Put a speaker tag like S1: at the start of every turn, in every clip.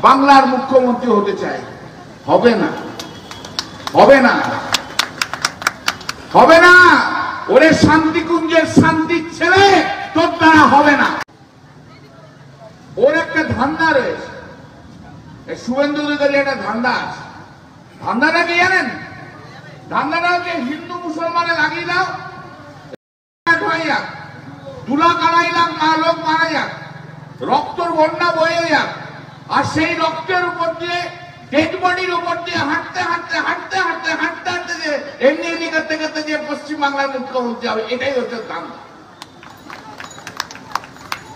S1: বাংলার মুখ্যমন্ত্রী হতে চায়, হবে না, হবে না, হবে না। ওরে শান্তিকুঞ্জের শান্তির ছেলে, তোর দ্বারা হবে না। ওর একটা ধান্দা রয়েছে, শুভেন্দু অধিকারী একটা ধান্দা আছে। ধান্দাটা কি জানেন? ধান্দাটা হচ্ছে হিন্দু মুসলমানে লাগিয়ে দাও, তুলা কাড়াই লাখ লোক মারা যাক, রক্তর বন্যা বয়ে যাক, আর সেই রক্তের উপর দিয়ে ডেড বডির উপর দিয়ে হাঁটতে হাঁটতে হাঁটতে হাঁটতে হাঁটতে হাঁটতে যে এমনি এমনি করতে করতে যে পশ্চিমবাংলার মুখ্যমন্ত্রী হবে, এটাই হচ্ছে ধান্দা।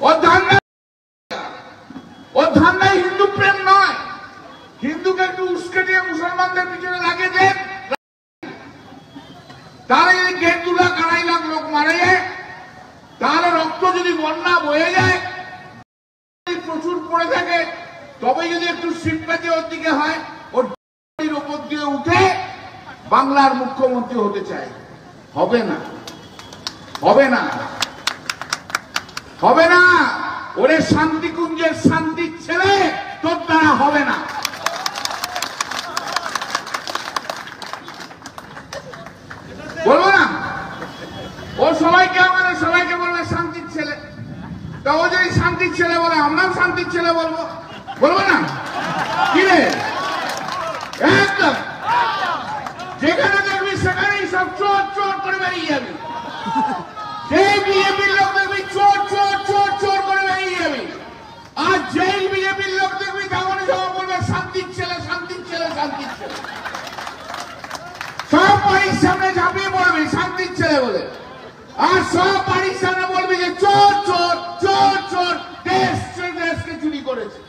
S1: ওর ধান্দা, ওর ধান্দায় হিন্দু প্রেম নয়। হিন্দুকে একটু উস্কে দিয়ে মুসলমানদের পিছনে লাগিয়ে দেন, তাহলে যদি দেড় 2 লাখ 2.5 লাখ লোক মারা যায়, তাহলে রক্ত যদি বন্যা বয়ে যায়, প্রচুর পড়ে থাকে, তবে যদি একটু সিম্প্যাথি ওর দিকে হয়, ওর উপর দিয়ে উঠে বাংলার মুখ্যমন্ত্রী হতে চায়, হবে না, হবে না, হবে না। ওরে শান্তিকুঞ্জের শান্তির ছেলে, তোর দ্বারা হবে না। বলবো না? ও সবাইকে আমাদের সবাইকে বলবে শান্তির ছেলে। তা ও যদি শান্তির ছেলে বলে, আমরাও শান্তির ছেলে বলবো, বলবো না? কি রে, একদম যেখানে দেখবি সেখানেই সব চোর চোর করে বেরিয়ে যাবি। যেই বিজেপির লোক দেখবি চোর চোর চোর চোর করে বেরিয়ে যাবি, আর যেই বিজেপির লোক দেখবি তেমন সব বলবে শান্তির ছেলে শান্তির ছেলে শান্তির ছেলে। সব বাড়ির সামনে ঝাঁপিয়ে পড়বি শান্তির ছেলে বলে, আর সব বাড়ির সামনে বলবি যে চোর চোর চোর চোর, দেশকে চুরি করেছে।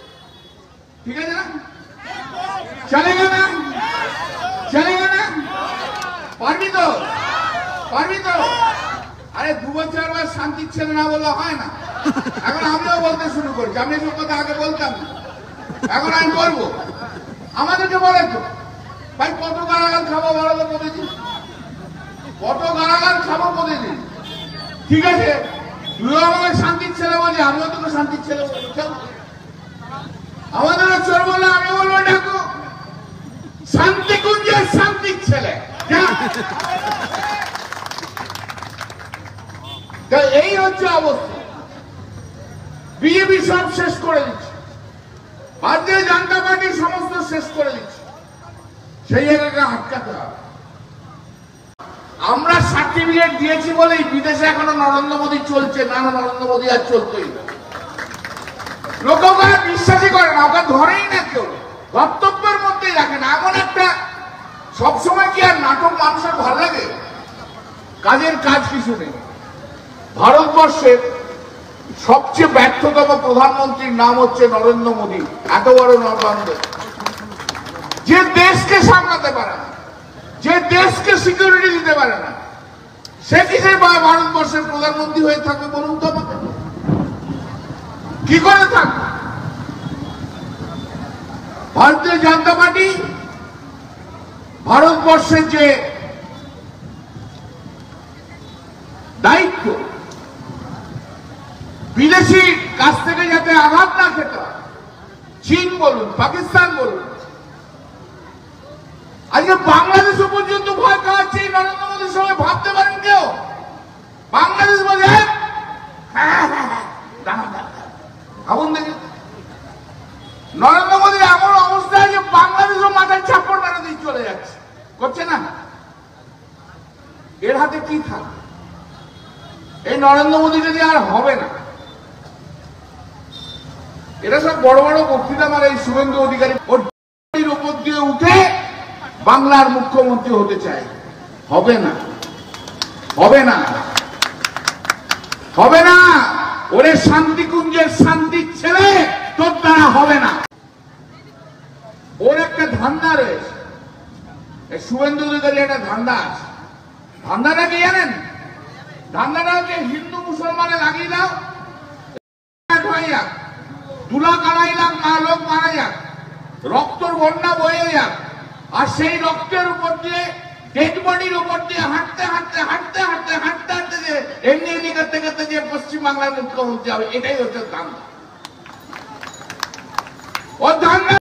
S1: ঠিক আছে না? চলেগা না? চলেগা না? পারবি তো? পারবি তো? আরে 2 বছর আগে শান্তির ছেলে না বললে হয় না। এখন আমিও বলতে শুরু করছি, আমি এসব কথা আগে বলতাম না, এখন আমি বলবো। আমাদেরকে বলে তো ভাই, কত গালাগাল খাবো বলো তো প্রতিদিন? কত গালাগাল খাবো প্রতিদিন? ঠিক আছে, তুইও আমাকে শান্তির ছেলে বলছি, আমিও তোকে শান্তির ছেলে বলবো। আমাদেরও চোর বললে আমি বলবো দেখো শান্তিকুঞ্জের শান্তির ছেলে। এই হচ্ছে অবস্থা। বিজেপি সব শেষ করে দিচ্ছে, ভারতীয় জনতা পার্টি সমস্ত শেষ করে দিচ্ছে, সেই জায়গাকে আটকাতে হবে। আমরা সার্টিফিকেট দিয়েছি বলেই বিদেশে এখনো নরেন্দ্র মোদী চলছে, না নরেন্দ্র মোদী আর চলতোই না। লোক ওকে বিশ্বাসই করে না, ওকে ধরেই না কেউ, বক্তব্যের মধ্যেই রাখে না। এমন একটা সবসময় কি আর নাটক মানুষের ভালো লাগে? কাজের কাজ কিছু নেই। ভারতবর্ষের সবচেয়ে ব্যর্থতম প্রধানমন্ত্রীর নাম হচ্ছে নরেন্দ্র মোদী। এত বড় নরবান্ধ, যে দেশকে সামলাতে পারে না, যে দেশকে সিকিউরিটি দিতে পারে না, সে কিসের ভারতবর্ষের প্রধানমন্ত্রী হয়ে থাকবে বলুন তো আমাকে? কি করে থাকবে? ভারতীয় জনতা পার্টি ভারতবর্ষের যে দায়িত্ব, বিদেশির কাছ থেকে যাতে আঘাত না খেতে হয়, চীন বলুন পাকিস্তান বলুন, আজকে বাংলাদেশও পর্যন্ত ভয় খাওয়াচ্ছে এই নরেন্দ্র মোদীর সঙ্গে। ভাবতে পারেন কেউ? বাংলাদেশ বলে ভাবুন দেখি, নরেন্দ্র মোদীর এমন অবস্থায় যে বাংলাদেশও মাথায় চাপড় মেরে দিয়ে চলে যাচ্ছে, করছে না? এর হাতে কি থাকবে? এই নরেন্দ্র মোদীকে দিয়ে আর হবে না। এটা সব বড় বড় বক্তৃতা মারে এই শুভেন্দু অধিকারী, ওর উপর দিয়ে উঠে বাংলার মুখ্যমন্ত্রী হতে চায়, হবে না, হবে না, হবে না। ওরে শান্তিকুঞ্জের শান্তির ছেলে, তোর দ্বারা হবে না। ওর একটা ধান্দা রয়েছে, শুভেন্দু অধিকারী একটা ধান্দা আছে। ধান্দাটা কি জানেন? ধান্দাটা হচ্ছে হিন্দু মুসলমানে লাগিয়ে দাও, তুলা কাড়াই লাখ লোক মারা যাক, রক্তর বন্যা বয়ে যাক, আর সেই রক্তের উপর দিয়ে ডেড বডির উপর দিয়ে হাঁটতে হাঁটতে হাঁটতে হাঁটতে হাঁটতে হাঁটতে যে এমনি এমনি করতে করতে যে পশ্চিমবাংলার মুখ্যমন্ত্রী হবে, এটাই হচ্ছে ধান্দা। ও ধান্দা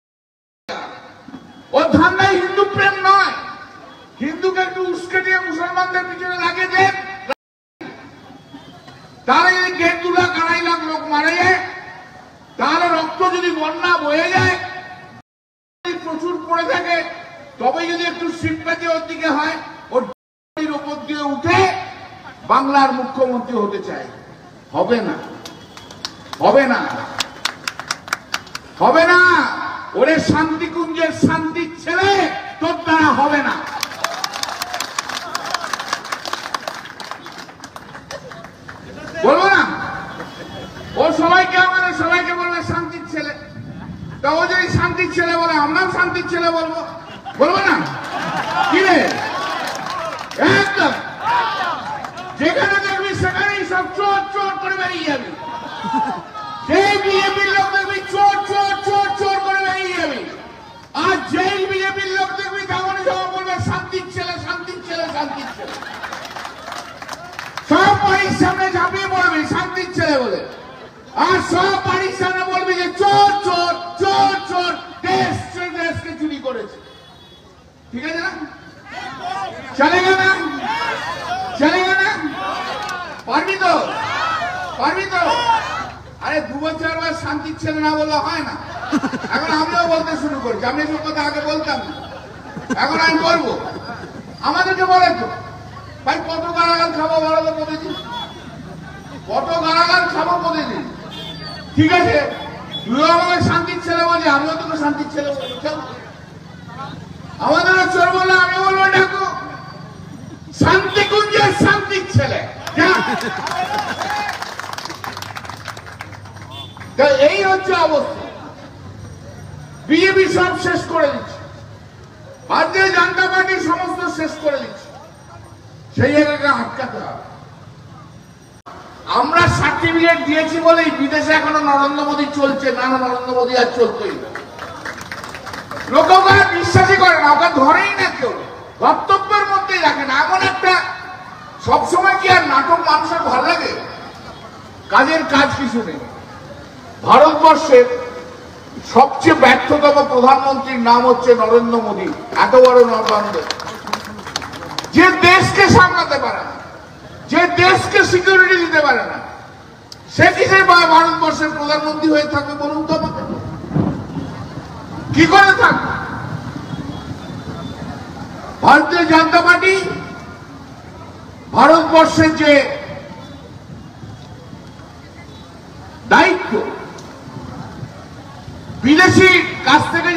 S1: একটু উস্কে দিয়ে মুসলমানদের পিছনে লাগিয়ে দেন, তাহলে যদি 1.5 লাখ 2.5 লাখ লোক মারা যায়, তাহলে রক্ত যদি বন্যা বয়ে যায়, প্রচুর পড়ে থাকে, তবে যদি একটু সিম্পাথি ওর দিকে হয়, ওর উপর দিয়ে উঠে বাংলার মুখ্যমন্ত্রী হতে চায়। হবে না, হবে না, হবে না। ওরে শান্তিকুঞ্জের শান্তির ছেলে, তোর দ্বারা হবে না। বলবো না, ও সবাইকে আমাদের সবাইকে বলবে শান্তির ছেলে। তা ও যদি শান্তির ছেলে বলে, আমরাও শান্তির ছেলে বলবো, বলবো না? কি রে, একদম যেখানে দেখবি সেখানেই সব চোর চোর করে বেরিয়ে যাবি। যেই বিজেপির লোক দেখবি চোর চোর চোর চোর করে বেরিয়ে যাবি। আর যেই বিজেপির লোক দেখবি তেমন সব বলবে শান্তির ছেলে, শান্তির ছেলে, শান্তির ছেলে। সব বাড়ির সামনে ঝাঁপিয়ে পড়বি শান্তির ছেলে বলে, আর সব বাড়ির সামনে বলবি যে চোর চোর চোর চোর, দেশকে চুরি করেছে। ঠিক আছে না? চলেগা না? চলেগা না? পারবি তো? পারবি তো? আরে 2 বছর আবার শান্তির ছেলে না বললে হয় না। এখন আমিও বলতে শুরু করছি, আমি এসব কথা আগে বলতাম না, এখন আমি বলবো। আমাদেরকে বলে তো ভাই, কত গালাগাল খাবো বলো তো প্রতিদিন? কত গালাগাল খাবো প্রতিদিন? ঠিক আছে, তুইও আমাকে শান্তির ছেলে বলছি, আমিও তোকে শান্তির ছেলে বলবো। চল, আমাদেরও চোর বললে আমি বলবো ডাকো শান্তিকুঞ্জের শান্তির ছেলে। এই হচ্ছে অবস্থা। বিজেপি সব শেষ করে দিচ্ছে, ভারতীয় জনতা পার্টি সমস্ত শেষ করে দিচ্ছে। সেই জায়গাকে আটকাতে হবে। আমরা সার্টিফিকেট দিয়েছি বলেই বিদেশে এখনো নরেন্দ্র মোদী চলছে, না নরেন্দ্র মোদী আর চলতেই না। লোক ওকে বিশ্বাসই করে না, ওকে ধরেই না কেউ, বক্তব্যের মধ্যেই রাখে না। এমন একটা সবসময় কি আর নাটক মানুষের ভালো লাগে? কাজের কাজ কিছু নেই। ভারতবর্ষের সবচেয়ে ব্যর্থতম প্রধানমন্ত্রীর নাম হচ্ছে নরেন্দ্র মোদী। এত বড় নরবান্ধ, যে দেশকে সামলাতে পারে না, যে দেশকে সিকিউরিটি দিতে পারে না, সে কিসে ভারতবর্ষের প্রধানমন্ত্রী হয়ে থাকবে বলুন তো আমাকে? কি করে থাকবে? ভারতীয় জনতা পার্টি ভারতবর্ষের যে দায়িত্ব, বিদেশি কাছ থেকে